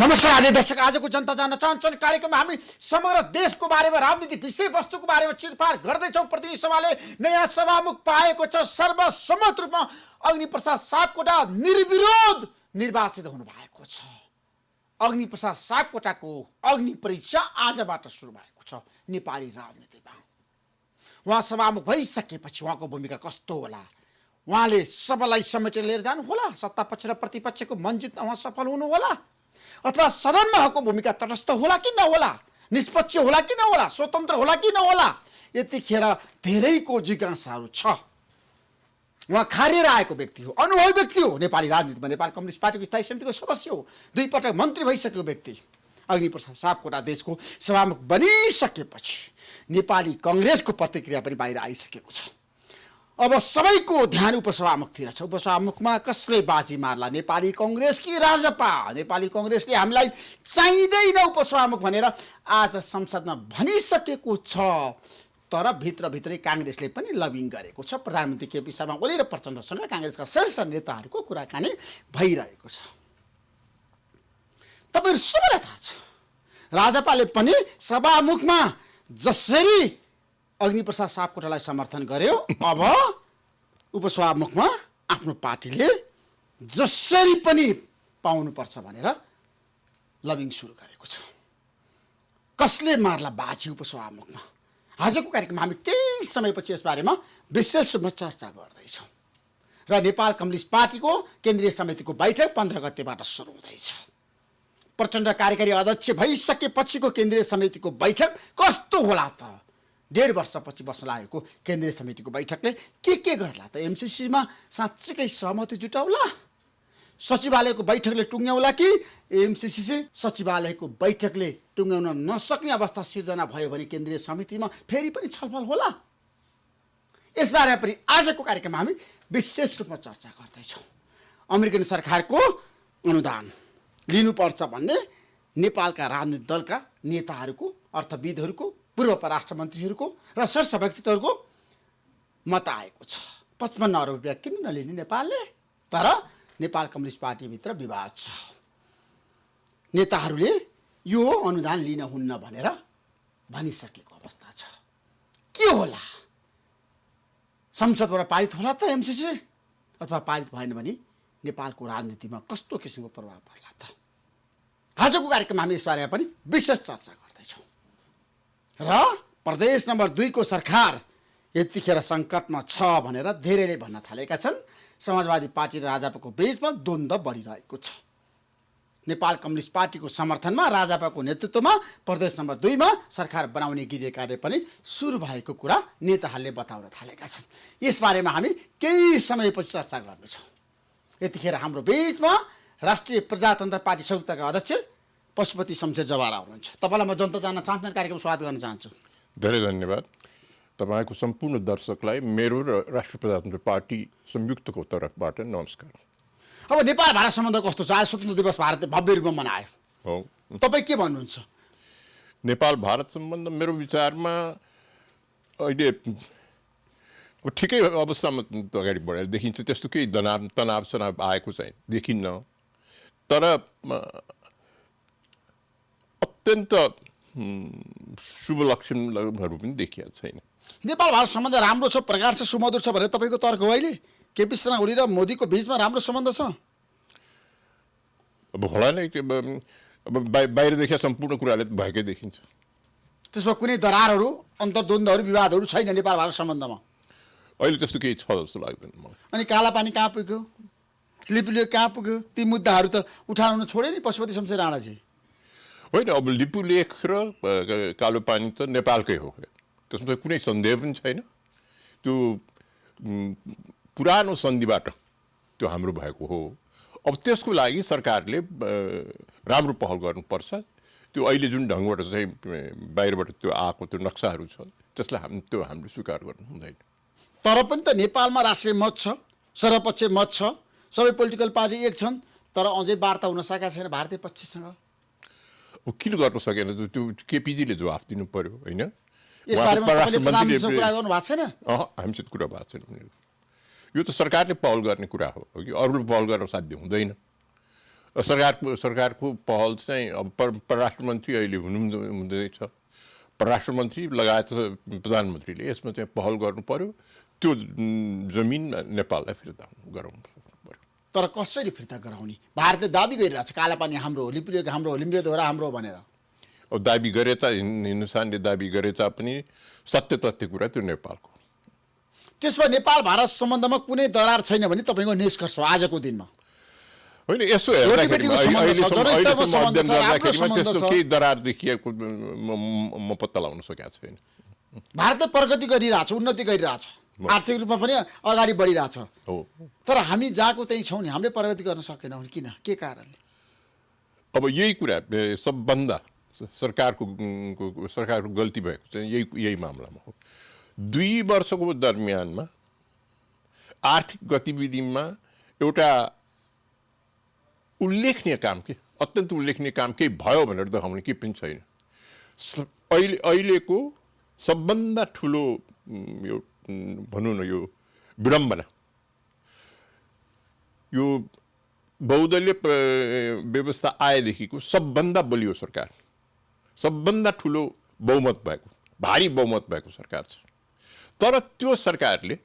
नमस्कार आदि दर्शक, आजको जनता जान्न चाहन्छन् कार्यक्रममा हामी समग्र देशको बारेमा, राजनीतिक विषयवस्तुको बारेमा चिरफार गर्दैछौँ। प्रतिनिधि सभाले नयाँ सभामुख पाएको छ। सर्वसम्मत रूपमा अग्निप्रसाद सापकोटा निर्विरोध निर्वाचित हुनुभएको छ। अग्निप्रसाद सापकोटाको अग्नि परीक्षा आजबाट सुरु भएको छ नेपाली राजनीतिमा। उहाँ सभामुख भइसकेपछि उहाँको भूमिका कस्तो होला? उहाँले सबैलाई समेटेर लिएर जानु होला? सत्ता पक्ष र प्रतिपक्षको मन जित्न उहाँ सफल हुनु होला? अथवा सदनमा उहाँको भूमिका तटस्थ होला कि नहोला? निष्पक्ष होला कि नहोला? स्वतन्त्र होला कि नहोला? यतिखेर धेरैको जिज्ञासाहरू छ। उहाँ खारिएर आएको व्यक्ति हो, अनुभवी व्यक्ति हो। नेपाली राजनीतिमा नेपाल कम्युनिस्ट पार्टीको स्थायी समितिको सदस्य हो, 2 पटक मन्त्री भइसकेको व्यक्ति। अग्निप्रसाद सापकोटा देशको सभामुख बनिसकेपछि नेपाली कांग्रेसको प्रतिक्रिया पनि बाहिर आइसकेको छ। अब सबैको ध्यान उपसभामुखतिर छ। उपसभामुखमा कसले बाजी मार्ला? नेपाली कांग्रेस कि राजपा? नेपाली कांग्रेसले हामीलाई चाहिँदैन उपसभामुख भनेर आज संसदमा भनिसकेको छ। तर भित्रभित्रै कांग्रेसले पनि लबिङ गरेको छ। प्रधानमन्त्री केपी शर्मा ओली र प्रचण्डसँग कांग्रेसका शीर्ष नेताहरूको कुराकानी भइरहेको छ। तपाईहरु सबैलाई थाहा छ, राजपाले पनि सभामुखमा जसरी अग्निप्रसाद सापकोटालाई समर्थन गर्यो, अब उपसभामुखमा आफ्नो पार्टीले जसरी पनि पाउनुपर्छ भनेर लबिङ सुरु गरेको छ। कसले मार्ला बाजी उपसभामुखमा? आजको कार्यक्रममा हामी केही समयपछि यसबारेमा विशेष रूपमा चर्चा गर्दैछौँ। र नेपाल कम्युनिस्ट पार्टीको केन्द्रीय समितिको बैठक 15 गतेबाट सुरु हुँदैछ। प्रचण्ड कार्यकारी अध्यक्ष भइसकेपछिको केन्द्रीय समितिको बैठक कस्तो होला त? 1.5 वर्षपछि बस्न लागेको केन्द्रीय समितिको बैठकले के गर्ला त? एमसीसीमा साँच्चैकै सहमति जुटाउला? सचिवालयको बैठकले टुङ्ग्याउला कि एमसीसी सचिवालयको बैठकले टुङ्ग्याउन नसक्ने अवस्था सिर्जना भयो भने केन्द्रीय समितिमा फेरि पनि छलफल होला? यसबारे पनि आजको कार्यक्रममा हामी विशेष रूपमा चर्चा गर्दैछौँ। अमेरिकन सरकारको अनुदान लिनुपर्छ भन्ने नेपालका राजनीतिक दलका नेताहरूको, अर्थविदहरूको, पूर्व परराष्ट्र मन्त्रीहरूको र शीर्ष व्यक्तित्वहरूको मत आएको छ। 55 अरब रुपियाँ किन नलिने नेपालले? तर नेपाल कम्युनिस्ट पार्टीभित्र विवाद छ। नेताहरूले यो अनुदान लिन हुन्न भनेर भनिसकेको अवस्था छ। के होला? संसदबाट पारित होला त एमसीसी? अथवा पारित भएन भने नेपालको राजनीतिमा कस्तो किसिमको प्रभाव पर्ला त? आजको कार्यक्रममा हामी यसबारेमा पनि विशेष चर्चा गर्दैछौँ। र प्रदेश नम्बर 2 को सरकार यतिखेर सङ्कटमा छ भनेर धेरैले भन्न थालेका छन्। समाजवादी पार्टी र राजपाको बीचमा द्वन्द्व बढिरहेको छ। नेपाल कम्युनिस्ट पार्टीको समर्थनमा राजपाको नेतृत्वमा प्रदेश नम्बर 2 मा सरकार बनाउने गृह कार्य पनि सुरु भएको कुरा नेताहरूले बताउन थालेका छन्। यसबारेमा हामी केही समयपछि चर्चा गर्नेछौँ। यतिखेर हाम्रो बीचमा राष्ट्रिय प्रजातन्त्र पार्टी संयुक्तका अध्यक्ष पशुपति शमशेर जवारा हुनुहुन्छ। तपाईँलाई म जनता जान्न चाहन्छ कार्यक्रम स्वागत गर्न चाहन्छु। धेरै धन्यवाद। तपाईँको सम्पूर्ण दर्शकलाई मेरो र राष्ट्रिय प्रजातन्त्र पार्टी संयुक्तको तर्फबाट नमस्कार। अब नेपाल भारत सम्बन्ध कस्तो छ? आज स्वतन्त्र दिवस भारतले भव्य रूपमा मनायो। हो, तपाईँ के भन्नुहुन्छ? नेपाल भारत सम्बन्ध मेरो विचारमा अहिले अब ठिकै अवस्थामा अगाडि बढेर देखिन्छ। त्यस्तो केही तनाव आएको चाहिँ देखिन्न। तर अत्यन्त शुभ लक्षणहरू पनि देखिएको छैन। नेपाल भारत सम्बन्ध राम्रो छ, प्रगाढ छ, सुमधुर छ भनेर तपाईँको तर्क हो? अहिले केपी शर्मा ओली र मोदीको बीचमा राम्रो सम्बन्ध छ? अब होला नै। अब बाहिर देखिया सम्पूर्ण कुराले भएकै देखिन्छ। त्यसमा कुनै दरारहरू, अन्तर्द्वन्द्वहरू, विवादहरू छैन नेपाल भारत सम्बन्धमा? अहिले त्यस्तो केही छ जस्तो लाग्दैन मलाई। अनि कालापानी कहाँ पुग्यो? लिपुलेख कहाँ पुग्यो? ती मुद्दाहरू त उठाउन छोडे नि पशुपति शमशेर राणाजी। होइन, अब लिपुलेख र कालोपानी त नेपालकै हो, त्यसमा कुनै सन्देह पनि छैन। त्यो पुरानो सन्धिबाट त्यो हाम्रो भएको हो। अब त्यसको लागि सरकारले राम्रो पहल गर्नुपर्छ। त्यो अहिले जुन ढङ्गबाट चाहिँ बाहिरबाट त्यो आएको त्यो नक्साहरू छ, त्यसलाई हामीले स्वीकार गर्नु हुँदैन। तर पनि त नेपालमा राष्ट्रिय मत छ, सर्वपक्षीय मत छ, सबै पोलिटिकल पार्टी एक छन्, तर अझै वार्ता हुन सकेका छैन भारतीय पक्षसँग। अब किन गर्न सकेन? त्यो केपीजीले जवाफ दिनु पर्यो, होइन? यसबारेमा तपाईँले प्रधानमन्त्रीसँग कुरा गर्नु भएको छैन? हामीसित कुरा भएको छैन। यो त सरकारले पहल गर्ने कुरा हो कि अरूले पहल गर्न साध्य हुँदैन। सरकारको पहल चाहिँ अब परराष्ट्र मन्त्री अहिले हुँदैछ, परराष्ट्र मन्त्री लगायत प्रधानमन्त्रीले यसमा चाहिँ पहल गर्नु पर्यो, त्यो जमिन नेपाललाई फिर्ता गराउनु पर्यो। तर कसरी फिर्ता गराउने? भारतले दाबी गरिरहेछ कालापानी हाम्रो हो, लिपिलेक हाम्रो हो, लिम्बेदोरा हाम्रो हो भनेर। अब दाबी गरे हिन्दुस्तानले दाबी गरे तापनि सत्य तथ्य कुरा त्यो नेपालको। त्यसमा नेपाल भारत सम्बन्धमा कुनै दरार छैन भने तपाईँको निष्कर्ष हो आजको दिनमा? होइन, यसो हेर्दाखेरि त्यस्तो केही दरार देखिएको म पत्ता लगाउन सकेको छैन। भारतले प्रगति गरिरहेछ, उन्नति गरिरहेछ, आर्थिक रूपमा पनि अगाडि बढिरहेछ। तर हामी जहाँको त्यहीँ छौँ नि, हामीले प्रगति गर्न सकेनौँ। किन? के कारणले? अब यही कुरा सबभन्दा सरकारको गल्ती भएको चाहिँ यही मामलामा हो। 2 वर्षको दरमियानमा आर्थिक गतिविधिमा एउटा उल्लेखनीय काम के अत्यन्त उल्लेखनीय काम केही भयो भनेर देखाउने केही पनि छैन। अहिलेको सबभन्दा ठुलो यो भनौँ न यो विडम्बना, यो बहुदलीय व्यवस्था आएदेखिको सबभन्दा बलियो सरकार, सबभन्दा ठुलो बहुमत भएको, भारी बहुमत भएको सरकार छ। तर त्यो सरकारले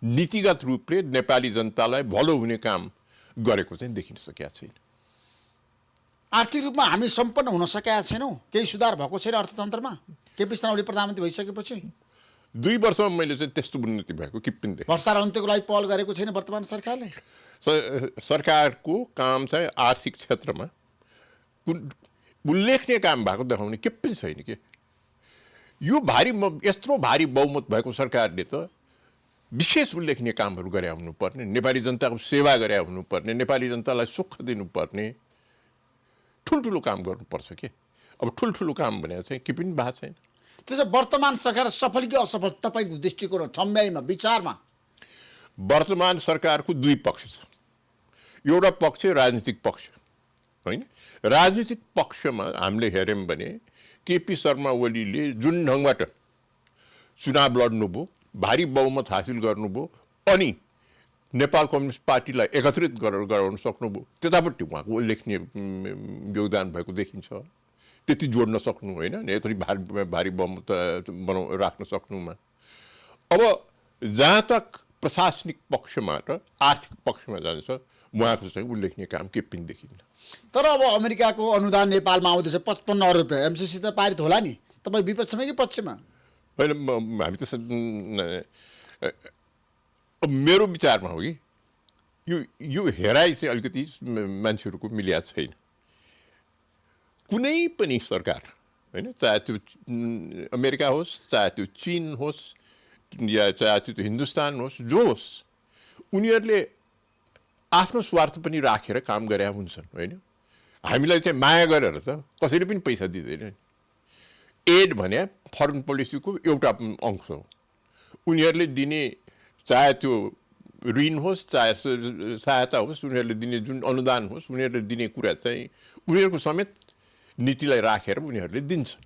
नीतिगत रूपले नेपाली जनतालाई भलो हुने काम गरेको चाहिँ देखिन सकेका छैन। आर्थिक रूपमा हामी सम्पन्न हुन सकेका छैनौँ। केही सुधार भएको छैन अर्थतन्त्रमा केपी शर्मा ओली प्रधानमन्त्री भइसकेपछि। 2 वर्षमा मैले चाहिँ त्यस्तो उन्नति भएको के पनि देखेँ। भ्रष्टाचार अन्त्यको लागि पहल गरेको छैन वर्तमान सरकारले। सरकारको काम चाहिँ आर्थिक क्षेत्रमा उल्लेखनीय काम भएको देखाउने के पनि छैन के। यो यत्रो भारी बहुमत भएको सरकारले त विशेष उल्लेखनीय कामहरू गरे हुनुपर्ने, नेपाली जनताको सेवा गरे हुनुपर्ने, नेपाली जनतालाई सुख दिनुपर्ने ठुल्ठुलो काम गर्नुपर्छ के। अब ठुल्ठुलो काम भने चाहिँ के पनि भएको छैन। त्यसो वर्तमान सरकार सफल कि असफल तपाईँको दृष्टिकोण ठम्ब्याइमा विचारमा? वर्तमान सरकारको 2 पक्ष छ। एउटा पक्ष राजनीतिक पक्ष होइन। राजनीतिक पक्षमा हामीले हेऱ्यौँ भने केपी शर्मा ओलीले जुन ढङ्गबाट चुनाव लड्नुभयो, भारी बहुमत हासिल गर्नुभयो, अनि नेपाल कम्युनिस्ट पार्टीलाई एकत्रित गराउन सक्नुभयो, त्यतापट्टि उहाँको उल्लेखनीय योगदान भएको देखिन्छ। त्यति जोड्न सक्नु होइन, यत्रो भारी बहुमत राख्न सक्नुमा। अब जहाँ तक प्रशासनिक पक्षमा र आर्थिक पक्षमा जान्छ उहाँको चाहिँ उल्लेखनीय काम के पनि देखिन्न। तर अब अमेरिकाको अनुदान नेपालमा आउँदैछ 55 अरब रुपियाँ। एमसिसी त पारित होला नि। तपाईँ विपक्षमा कि पक्षमा? होइन, हामी त मेरो विचारमा हो कि यो हेराइ चाहिँ अलिकति मान्छेहरूको मिलिया छैन। कुनै पनि सरकार होइन, चाहे त्यो अमेरिका होस्, चाहे त्यो चीन होस्, या चाहे त्यो हिन्दुस्तान होस्, जो होस्, उनीहरूले आफ्नो स्वार्थ पनि राखेर काम गरे हुन्छन् होइन। हामीलाई चाहिँ माया गरेर त कसैले पनि पैसा दिँदैन। एड भने फरेन पोलिसीको एउटा अंश हो। उनीहरूले दिने चाहे त्यो ऋण होस्, चाहे सहायता होस्, उनीहरूले दिने जुन अनुदान होस्, उनीहरूले दिने कुरा चाहिँ उनीहरूको समेत नीतिलाई राखेर उनीहरूले दिन्छन्।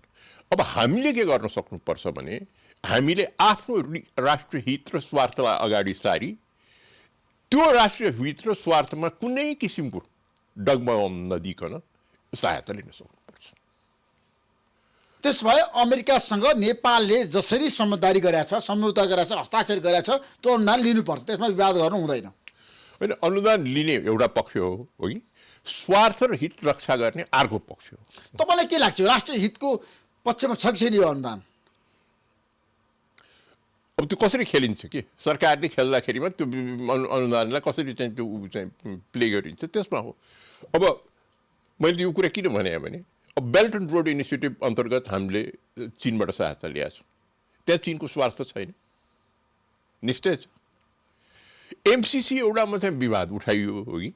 अब हामीले के गर्न सक्नुपर्छ भने हामीले आफ्नो राष्ट्रिय हित र स्वार्थलाई अगाडि सारी त्यो राष्ट्रिय हित र स्वार्थमा कुनै किसिमको डगमगाउन नदिकन सहायता लिन सक्नुपर्छ। त्यसभए अमेरिकासँग नेपालले जसरी समझदारी गरेछ, सम्झौता गरेछ, हस्ताक्षर गरेछ, त्यो अनुदान लिनुपर्छ। त्यसमा विवाद गर्नु हुँदैन। होइन, अनुदान लिने एउटा पक्ष हो कि स्वार्थ र हित रक्षा गर्ने अर्को पक्ष हो। तपाईँलाई के लाग्छ राष्ट्रिय हितको पक्षमा छ कि छैन यो अनुदान? अब त्यो कसरी खेलिन्छ कि सरकारले खेल्दाखेरिमा त्यो अनुदानलाई कसरी चाहिँ त्यो चाहिँ प्ले गरिन्छ त्यसमा हो। अब मैले यो कुरा किन भने अब बेल्ट एन्ड रोड इनिसिएटिभ अन्तर्गत हामीले चीनबाट सहायता ल्याएको छौँ। त्यहाँ चीनको स्वार्थ छैन, निश्चय छ। एमसिसी एउटामा चाहिँ विवाद उठाइयो हो कि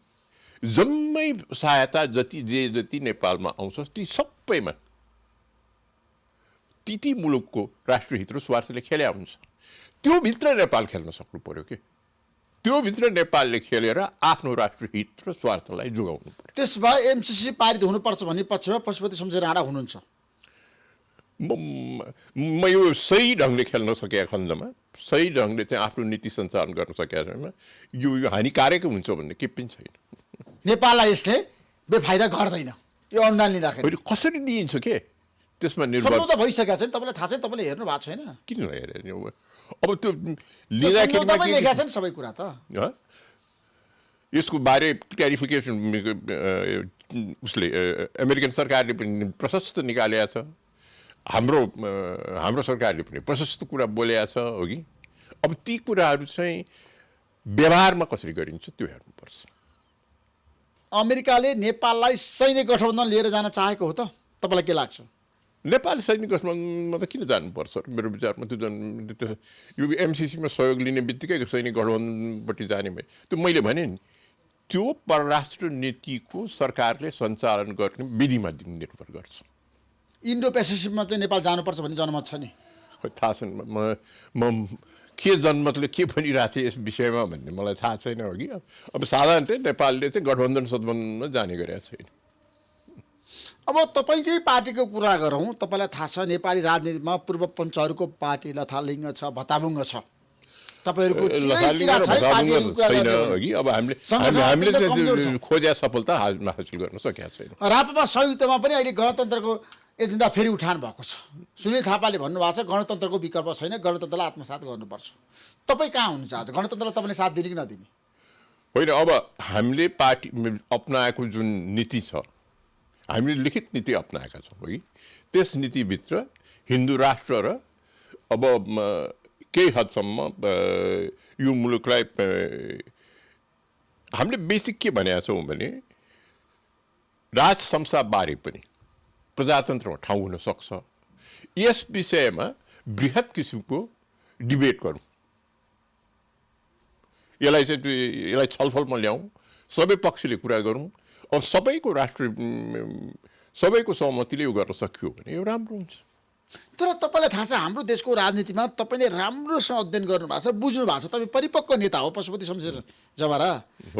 जम्मै सहायता जति नेपालमा आउँछ ती सबैमा ती मुलुकको राष्ट्रिय हित र स्वार्थले खेल्या हुन्छ। त्यो भित्र नेपाल खेल्न सक्नु पर्यो कि त्यो भित्र नेपालले खेलेर आफ्नो राष्ट्रिय हित र स्वार्थलाई जोगाउनु पर्यो। त्यसभए एमसिसी पारित हुनुपर्छ भन्ने पक्षमा पशुपति शमशेर राणा हुनुहुन्छ। म यो सही ढङ्गले खेल्न सकेका खण्डमा, सही ढङ्गले चाहिँ आफ्नो नीति सञ्चालन गर्न सकेका खण्डमा यो हानिकारक हुन्छ भन्ने के पनि छैन। नेपाललाई यसले बेफाइदा गर्दैन यो अनुदान लिँदाखेरि। होइन कसरी दिइन्छ के त्यसमा सम्झौता भइसकेको छ नि, तपाईँलाई थाहा छैन, तपाईँले हेर्नु भएको छैन? किन नहेर्ने अब त्यो सम्झौतामै लेखेको छ नि सबै कुरा त। यसको बारे क्ल्यारिफिकेसन उसले अमेरिकन सरकारले पनि प्रशस्त निकालेको छ, हाम्रो सरकारले पनि प्रशस्त कुरा बोलेको छ हो कि। अब ती कुराहरू चाहिँ व्यवहारमा कसरी गरिन्छ त्यो हेर्नुपर्छ। अमेरिकाले नेपाललाई सैनिक गठबन्धन लिएर जान चाहेको हो त, तपाईँलाई के लाग्छ? नेपाल सैनिक गठबन्धनमा त किन जानुपर्छ मेरो विचारमा? त्यो यो एमसिसीमा सहयोग लिने बित्तिकै सैनिक गठबन्धनपट्टि जाने भए त्यो मैले भने नि त्यो परराष्ट्र नीतिको सरकारले सञ्चालन गर्ने विधिमा निर्भर गर्छ। इन्डो पेसिफिकमा चाहिँ नेपाल जानुपर्छ भन्ने जनमत छ नि? थाहा छैन म के जनमतले के भनिरहेको थिएँ यस विषयमा भन्ने मलाई थाहा छैन हो कि। अब साधारणतया नेपालले चाहिँ गठबन्धन सठबन्धनमा जाने गरेको छैन। अब तपाईँकै पार्टीको कुरा गरौँ, तपाईँलाई थाहा छ नेपाली राजनीतिमा पूर्व पञ्चहरूको पार्टी लथालिङ्ग छ, भताभुङ्ग छ। तपाईँहरूको चिरा छ पार्टीको कुरा गर्ने। अब हामीले खोजेको सफलता हासिल गर्न सकेका छैन। राप्रपा संयुक्तमा पनि अहिले गणतन्त्रको एजेन्डा फेरि उठान भएको छ। सुनिल थापाले भन्नुभएको छ गणतन्त्रको विकल्प छैन, गणतन्त्रलाई आत्मसात गर्नुपर्छ। तपाईँ कहाँ हुनुहुन्छ आज? गणतन्त्रलाई तपाईँले साथ दिने कि नदिने? होइन, अब हामीले पार्टी अपनाएको जुन नीति छ, हामीले लिखित नीति अपनाएका छौँ है। त्यस नीतिभित्र हिन्दू राष्ट्र र अब केही हदसम्म यो मुलुकलाई हामीले बेसिक के भनेका छौँ भने राज संस्थाबारे पनि प्रजातन्त्रमा ठाउँ हुन सक्छ। यस विषयमा बृहत किसिमको डिबेट गरौँ, यसलाई छलफलमा ल्याउँ, सबै पक्षले कुरा गरौँ। अब सबैको सहमतिले यो गर्न सकियो भने यो राम्रो हुन्छ। तर तपाईँलाई थाहा छ हाम्रो देशको राजनीतिमा तपाईँले राम्रोसँग अध्ययन गर्नुभएको छ, बुझ्नु भएको छ। तपाईँ परिपक्व नेता हो, पशुपति शमशेर जवारा।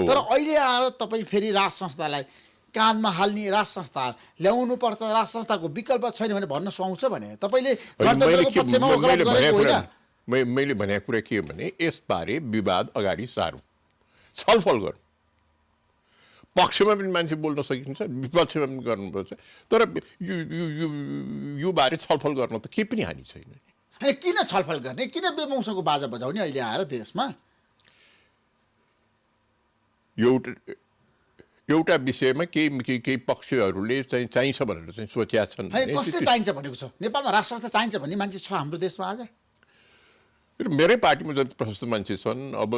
तर अहिले आएर तपाईँ फेरि राज संस्थालाई काँधमा हाल्ने, राज संस्था ल्याउनु पर्छ, राज संस्थाको विकल्प छैन भने भन्न सुहाउँछ भने तपाईँले गणतन्त्रको पक्षमा वकालत गरेको होइन? मैले भनेको कुरा के हो भने यसबारे विवाद अगाडि सारौँ, छलफल गरौँ। पक्षमा पनि मान्छे बोल्न सकिन्छ, विपक्षमा पनि गर्नुपर्छ। तर यो बारे छलफल गर्न त केही पनि हानि छैन। होइन, किन छलफल गर्ने? किन बेमौसमको बाजा बजाउने अहिले आएर देशमा? एउटा विषयमा केही पक्षहरूले चाहिँ चाहिन्छ भनेर चाहिँ सोचेका छन्। कसले चाहिन्छ भनेको छ? नेपालमा राज संस्था चाहिन्छ भन्ने मान्छे छ हाम्रो देशमा आज? मेरै पार्टीमा जति प्रशस्त मान्छे छन्, अब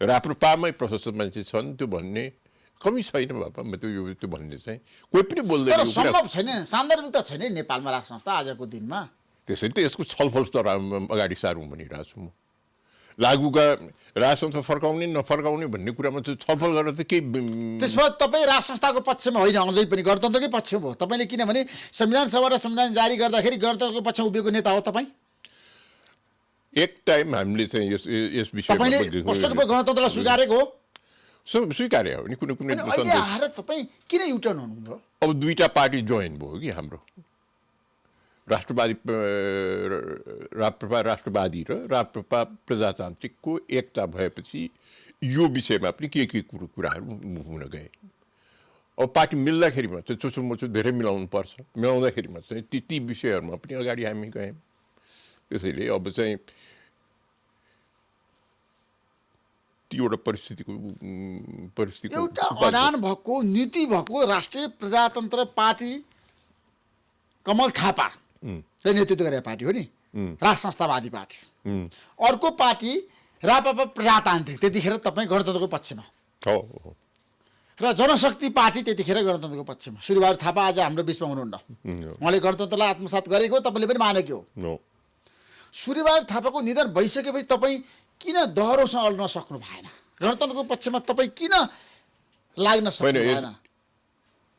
राप्रपामै प्रशस्त मान्छे छन्, त्यो भन्ने कमी छैन बाबा। म त्यो भन्ने चाहिँ कोही पनि बोल्दैन। तर सम्भव छैन, सान्दर्भिकता छैन नेपालमा राज संस्था आजको दिनमा। त्यसैले त यसको छलफल त अगाडि सारौँ भनिरहेको छु म। लागुका राज संस्था फर्काउने नफर्काउने भन्ने कुरामा चाहिँ छलफल गरेर त केही। त्यसमा तपाईँ राज संस्थाको पक्षमा होइन, अझै पनि गणतन्त्रकै पक्षमा हो तपाईँले। किनभने संविधान सभा र संविधान जारी गर्दाखेरि गणतन्त्रको पक्षमा उभिएको नेता हो तपाईँ। एक टाइम हामीले चाहिँ यस विषयमा गणतन्त्रलाई स्वीकारेको हो, स्वीकार्य हो नि। कुनै अहिले आएर तपाईँ किन युटर्न हुनुभयो? अब दुईटा पार्टी जोइन भयो कि हाम्रो राप्रपा राष्ट्रवादी र राप्रपा प्रजातान्त्रिकको एकता भएपछि यो विषयमा पनि के कुराहरू हुन गए। अब पार्टी मिल्दाखेरिमा चाहिँ चोचोमोचो धेरै मिलाउनु पर्छ, मिलाउँदाखेरिमा चाहिँ ती विषयहरूमा पनि अगाडि हामी गयौँ। त्यसैले अब चाहिँ एउटा परिस्थितिको एउटा अडान भएको नीति भएको राष्ट्रिय प्रजातन्त्र पार्टी कमल थापा नेतृत्व गरेको पार्टी हो नि, राज संस्थावादी पार्टी। अर्को पार्टी राप्रपा प्रजातान्त्रिक, त्यतिखेर तपाईँ गणतन्त्रको पक्षमा हो, र जनशक्ति पार्टी त्यतिखेर गणतन्त्रको पक्षमा। सूर्यबहादुर थापा आज हाम्रो बिचमा हुनुहुन्न, उहाँले गणतन्त्रलाई आत्मसात गरेको, तपाईँले पनि मानेको हो। सूर्यबहादुर थापाको निधन भइसकेपछि तपाईँ किन दह्रोसँग अल्न सक्नु भएन? गणतन्त्रको पक्षमा तपाईँ किन लाग्न सक्नु भएन?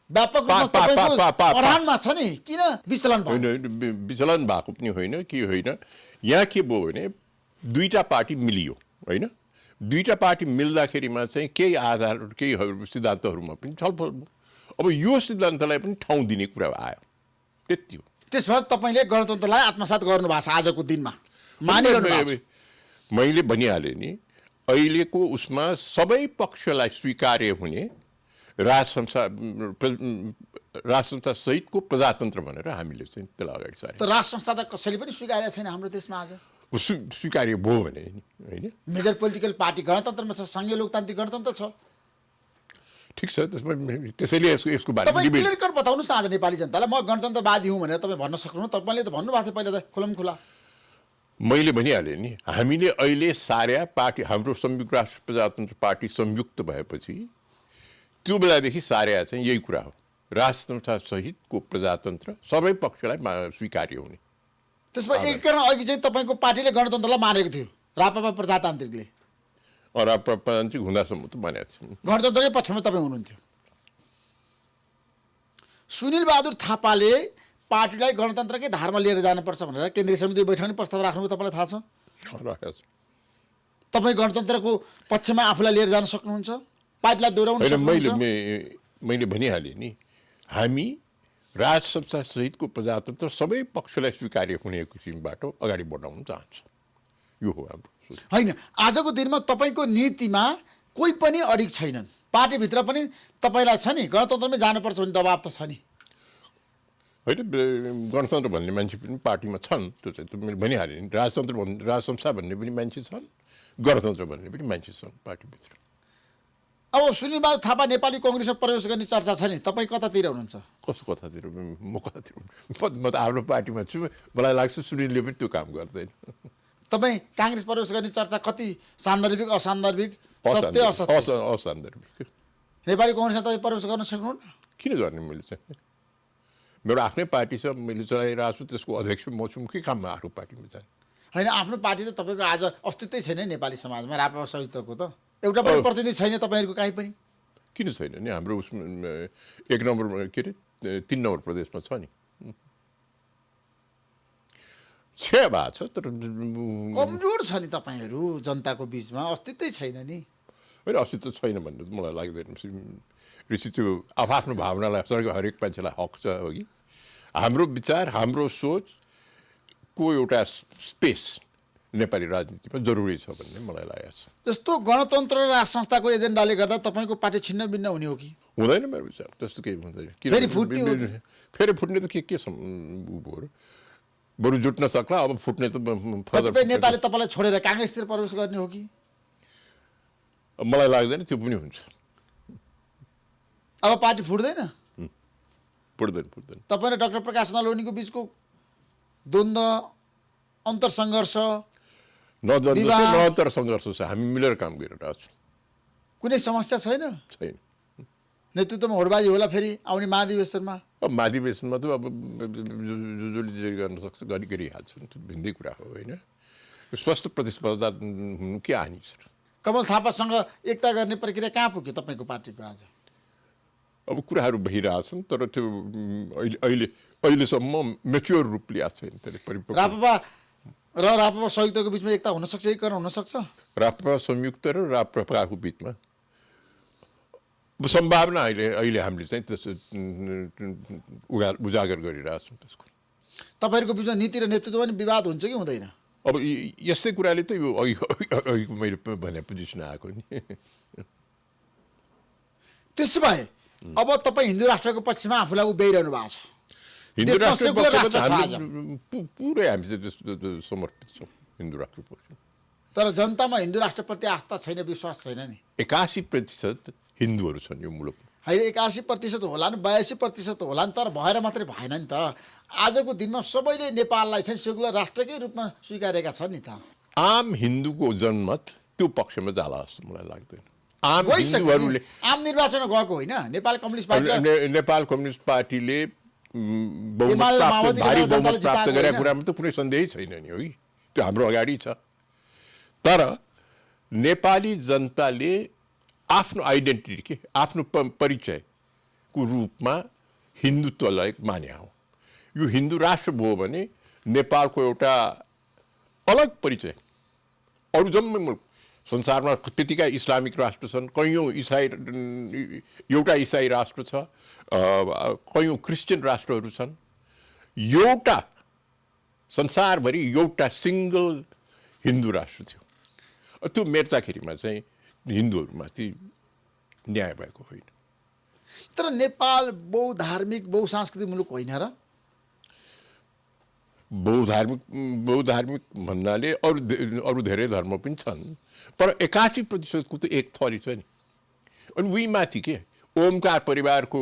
व्यापक रूपमा तपाईँको अडानमा छ नि, किन विचलन भयो? विचलन भएको पनि होइन कि होइन। यहाँ के भयो भने दुईटा पार्टी मिलियो होइन। दुईटा पार्टी मिल्दाखेरिमा चाहिँ केही आधार, केही सिद्धान्तहरूमा पनि छलफल भयो। अब यो सिद्धान्तलाई पनि ठाउँ दिने कुरा आयो, त्यति हो। त्यसमा तपाईँले गणतन्त्रलाई आत्मसात गर्नुभएको छ आजको दिनमा, मानिरहनु भएको छ। मैले भनिहालेँ नि, अहिलेको उसमा सबै पक्षलाई स्वीकार्य हुने राज संस्था सहितको प्रजातन्त्र भनेर हामीले चाहिँ त्यसलाई अगाडि सारे। त राज संस्था त कसैले पनि स्वीकारेको छैन हाम्रो देशमा आज। स्वीकार्य भयो भने होइन, मेजर पोलिटिकल पार्टी गणतन्त्रमा छ, सङ्घीय लोकतान्त्रिक गणतन्त्र छ। ठिक छ, त्यसैले यसको बारेमा तपाईँ क्लियर कट बताउनुहोस् न आज नेपाली जनतालाई, म गणतन्त्रवादी हुँ भनेर तपाईँ भन्न सक्नुहुन्छ? तपाईँले त भन्नुभएको थियो पहिला त खुलमखुला। मैले भनिहालेँ नि, हामीले अहिले सार्या पार्टी, हाम्रो संयुक्त राष्ट्र प्रजातन्त्र पार्टी संयुक्त भएपछि त्यो बेलादेखि सार्या चाहिँ यही कुरा हो, राजसंस्था सहितको प्रजातन्त्र सबै पक्षलाई स्वीकार्य हुने। त्यसमा एकीकरण अघि चाहिँ तपाईँको पार्टीले गणतन्त्रलाई मानेको थियो, राप्रपा प्रजातान्त्रिकले। राजतान्त्रिक हुँदासम्म त मानेको थियो, गणतन्त्रकै पक्षमा तपाईँ हुनुहुन्थ्यो। सुनिल बहादुर थापाले पार्टीलाई गणतन्त्रकै धारमा लिएर जानुपर्छ भनेर केन्द्रीय समिति बैठकमा प्रस्ताव राख्नुभयो, तपाईँलाई थाहा छ? राखेको छ। तपाईँ गणतन्त्रको पक्षमा आफूलाई लिएर जान सक्नुहुन्छ? पार्टीलाई दोहोऱ्याउन सक्नुहुन्छ? मैले भनिहालेँ नि, हामी राज संस्था सहितको प्रजातन्त्र सबै पक्षलाई स्वीकार्य हुने किसिमबाट अगाडि बढाउन चाहन्छौँ, यो हो हाम्रो। होइन, आजको दिनमा तपाईँको नीतिमा कोही पनि अडिग छैनन्, पार्टीभित्र पनि तपाईँलाई छ नि गणतन्त्रमै जानुपर्छ भन्ने दबाब त छ नि। होइन, गणतन्त्र भन्ने मान्छे पनि पार्टीमा छन्, त्यो चाहिँ मैले भनिहालेँ नि। राज संस्था भन्ने पनि मान्छे छन्, गणतन्त्र भन्ने पनि मान्छे छन् पार्टीभित्र। अब सुनिल बहादुर थापा नेपाली कङ्ग्रेसमा प्रवेश गर्ने चर्चा छ नि, तपाईँ कतातिर हुनुहुन्छ? कस्तो कतातिर? म कतातिर? म त आफ्नो पार्टीमा छु, मलाई लाग्छ सुनिलले पनि त्यो काम गर्दैन। तपाईँ काङ्ग्रेस प्रवेश गर्ने चर्चा कति सान्दर्भिक, असान्दर्भिक, सत्य असत्य? असान्दर्भिक। नेपाली कङ्ग्रेसमा तपाईँ प्रवेश गर्न सक्नुहुन्न? किन गर्ने? मैले चाहिँ मेरो आफ्नै पार्टी छ, मैले चलाइरहेको छु, त्यसको अध्यक्ष म छु, के काममा अर्को पार्टीमा जाने? होइन, आफ्नो पार्टी त तपाईँको आज अस्तित्वै छैन नेपाली समाजमा, राप्रपा सहितको त एउटा पनि प्रतिनिधि छैन तपाईँहरूको कहीँ पनि। किन छैन नि? हाम्रो उसमा 1 नम्बर के अरे 3 नम्बर प्रदेशमा छ नि, छे भएको छ, तर कमजोर छ नि तपाईँहरू जनताको बिचमा, अस्तित्वै छैन नि। होइन, अस्तित्व छैन भन्ने त मलाई लाग्दैन ऋषि। त्यो आफ्नो भावनालाई हरेक मान्छेलाई हक छ हो कि हाम्रो विचार, हाम्रो सोचको एउटा स्पेस नेपाली राजनीतिमा जरुरी छ भन्ने मलाई लागेको छ। जस्तो गणतन्त्र र राज संस्थाको एजेन्डाले गर्दा तपाईँको पार्टी छिन्न भिन्न हुने हो कि? हुँदैन मेरो विचार, त्यस्तो केही हुँदैन। फेरि फुट्ने हो? फेरि फुट्ने त के भयो, बरु जुट्न सक्ला, अब फुट्ने त कतिपय नेताले तपाईँलाई छोडेर काङ्ग्रेसतिर प्रवेश गर्ने हो कि? मलाई लाग्दैन त्यो पनि हुन्छ। अब पार्टी फुट्दैन? फुट्दैन। तपाईँ र डाक्टर प्रकाश नलोनीको बिचको द्वन्द्व, अन्तरसङ्घर्ष, नअन्तर सङ्घर्ष छ, हामी मिलेर काम गरिरहेको छौँ, कुनै समस्या छैन? छैन। नेतृत्वमा होडबाजी होला फेरि आउने महाधिवेशनमा? अब महाधिवेशनमा त अब जसले जे गर्न सक्छ गरिहाल्छ, त्यो भिन्दै कुरा हो होइन। स्वस्थ प्रतिस्पर्धा हुनु के हानि छ? कमल थापासँग एकता गर्ने प्रक्रिया कहाँ पुग्यो तपाईँको पार्टीको आज? अब कुराहरू भइरहेछन्, तर त्यो अहिलेसम्म मेच्योर रूपले आएको छैन, त्यसले परिपक्व। राप्रपा र राप्रपा संयुक्तको बिचमा एकता हुनसक्छ, एकीकरण हुनसक्छ? राप्रपा संयुक्त र राप्रपाको बिचमा सम्भावना अहिले हामीले चाहिँ त्यस्तो उजागर गरिरहेछौँ त्यसको। तपाईँहरूको बिचमा नीति र नेतृत्व पनि विवाद हुन्छ कि हुँदैन? अब यस्तै कुराले त यो अघि मैले भने पोजिसन आएको नि। त्यसो भए अब तपाईँ हिन्दू राष्ट्रको पक्षमा आफूलाई उभ्याइरहनु भएको छ, हिन्दू राष्ट्र पुरै हामी चाहिँ समर्पित छौँ हिन्दू राष्ट्र पक्ष। तर जनतामा हिन्दू राष्ट्रप्रति आस्था छैन, विश्वास छैन नि। 81% हिन्दूहरू छन् यो मुलुकमा। होइन, 81% होला नि, 82% होला नि, तर भएर मात्रै भएन नि त। आजको दिनमा सबैले नेपाललाई चाहिँ सेकुलर राष्ट्रकै रूपमा स्वीकारेका छन् नि त। आम हिन्दूको जनमत त्यो पक्षमा जाला जस्तो मलाई लाग्दैन। आम हिन्दूहरूले आम निर्वाचनमा गएको होइन। नेपाल कम्युनिस्ट पार्टीले भारी बहुमत प्राप्त गरेको कुरामा त कुनै सन्देह छैन नि हो कि, त्यो हाम्रो अगाडि छ। तर नेपाली जनताले आफ्नो आइडेन्टिटी के आफ्नो परिचयको रूपमा हिन्दुत्वलाई माने हो। यो हिन्दू राष्ट्र भयो भने नेपालको एउटा अलग परिचय, अरू जम्मै मुलुक संसारमा त्यतिका इस्लामिक राष्ट्र छन्, कैयौँ एउटा इसाई राष्ट्र छ, कैयौँ क्रिस्चियन राष्ट्रहरू छन्। एउटा संसारभरि एउटा सिङ्गल हिन्दू राष्ट्र थियो। त्यो मेट्दाखेरिमा चाहिँ हिन्दूहरूमाथि न्याय भएको होइन। तर नेपाल बहुधार्मिक बहुसांस्कृतिक मुलुक होइन र? बहुधार्मिक भन्नाले अरू धेरै धर्म पनि छन्, तर 81% त एक थरी छ नि। अनि उही माथि के ओमकार परिवारको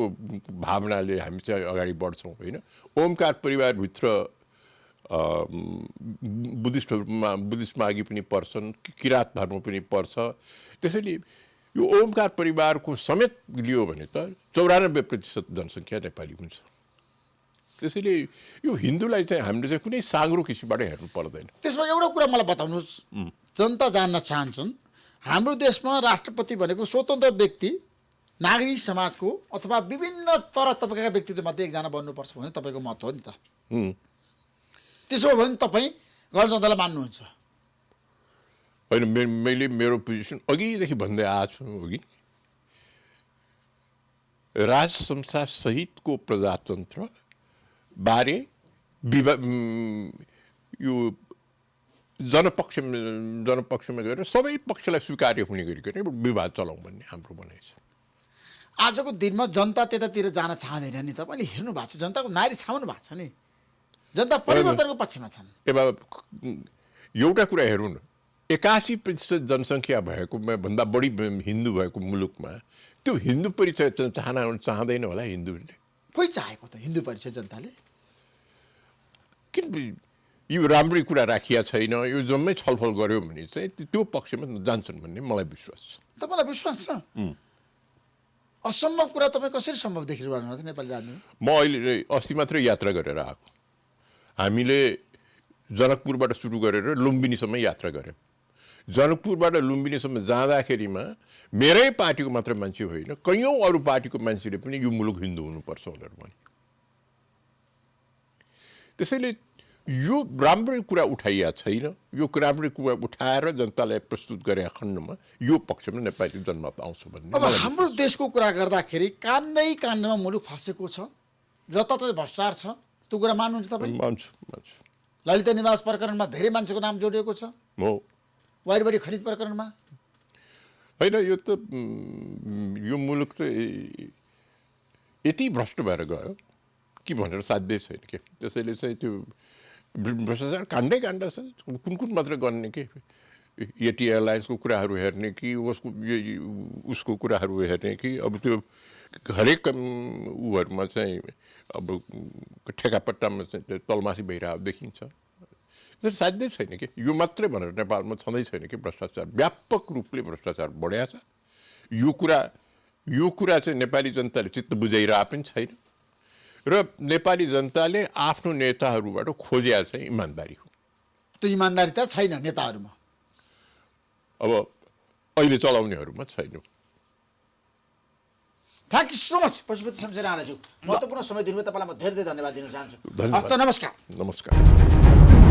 भावनाले हामी चाहिँ अगाडि बढ्छौँ होइन। ओमकार परिवारभित्र बुद्धिस्टमा अघि पनि पर्छन्, किराँत धर्म पनि पर्छ। त्यसैले यो ओमकार परिवारको समेत लियो भने त 94% जनसङ्ख्या नेपाली हुन्छ। त्यसैले यो हिन्दूलाई चाहिँ हामीले चाहिँ कुनै साँग्रो किसिमबाट हेर्नु पर्दैन। त्यसमा एउटा कुरा मलाई बताउनुहोस्, जनता जान्न चाहन्छन् हाम्रो देशमा राष्ट्रपति भनेको स्वतन्त्र व्यक्ति, नागरिक समाजको अथवा विभिन्न तर तबकाका व्यक्तित्वमध्ये एकजना बन्नुपर्छ भने तपाईँको मत हो नि त। त्यसो हो भने तपाईँ गणतन्त्रलाई मान्नुहुन्छ? होइन, मैले मेरो पोजिसन अघिदेखि भन्दै आएको छु अघि, राज संस्था सहितको प्रजातन्त्र बारे यो जनपक्षमा गएर सबै पक्षलाई स्वीकार्य हुने गरिकन विवाद चलाउँ भन्ने हाम्रो भनाइ छ। आजको दिनमा जनता त्यतातिर जान चाहँदैन नि। तपाईँले हेर्नु भएको छ, जनताको नारी छाउनु भएको छ नि, जनता परिवर्तनको पक्षमा छन्। एउटा कुरा हेरौँ न, 81% जनसङ्ख्या भएको भन्दा बढी हिन्दू भएको मुलुकमा त्यो हिन्दू परिचय चाहँदैन होला हिन्दूहरूले। कोही चाहेको त हिन्दू परिचय जनताले? किन यो राम्रै कुरा राखिया छैन, यो जम्मै छलफल गर्यो भने चाहिँ त्यो पक्षमा जान्छन् भन्ने मलाई विश्वास छ। तपाईँलाई विश्वास छ? असम्भव कुरा तपाईँ कसरी सम्भव देखिरहनु भएको छ नेपाली राजनीति? म अहिले अस्ति मात्रै यात्रा गरेर आएको। हामीले जनकपुरबाट सुरु गरेर लुम्बिनीसम्म यात्रा गऱ्यौँ। जनकपुरबाट लुम्बिनीसम्म जाँदाखेरिमा मेरै पार्टीको मात्र मान्छे होइन, कैयौँ अरू पार्टीको मान्छेले पनि यो मुलुक हिन्दू हुनुपर्छ भनेर भने। त्यसैले यो राम्रो कुरा उठाइया छैन। यो राम्रो कुरा उठाएर जनतालाई प्रस्तुत गरे खण्डमा यो पक्षमा नेपाली जनमत आउँछ भन्ने। अब हाम्रो देशको कुरा गर्दाखेरि काण्डै काण्डमा मुलुक फँसेको छ, जताततै भ्रष्टाचार छ, त्यो कुरा मान्नुहुन्छ तपाईँ? मान्छु। ललिता निवास प्रकरणमा धेरै मान्छेको नाम जोडिएको छ, हो। वाइरबाडी खरिद प्रकरणमा होइन, यो त यो मुलुक त यति भ्रष्ट भएर गयो कि भनेर साध्यै छैन के। त्यसैले चाहिँ त्यो भ्रष्टाचार काण्डै काण्ड छ। कुन मात्र गर्ने के, एटी एयरलाइन्सको कुराहरू हेर्ने कि उसको कुराहरू हेर्ने कि अब त्यो हरेक उहरूमा चाहिँ अब ठेकापट्टामा चाहिँ तलमासी भइरहेको देखिन्छ। साध्यै छैन कि यो मात्रै भनेर नेपालमा छँदै छैन कि भ्रष्टाचार व्यापक रूपले भ्रष्टाचार बढ्या छ। यो कुरा चाहिँ नेपाली जनताले चित्त बुझाइरहेको पनि छैन र नेपाली जनताले आफ्नो नेताहरूबाट खोज्या चाहिँ इमान्दारी हो। त्यो इमान्दारी त छैन नेताहरूमा, अब अहिले चलाउनेहरूमा छैन। Thank you so much Pashupati Shamsher राणाज्यू, महत्त्वपूर्ण समय दिनुभयो। तपाईँलाई म धेरै धेरै धन्यवाद दिन चाहन्छु। हस्त नमस्कार। नमस्कार।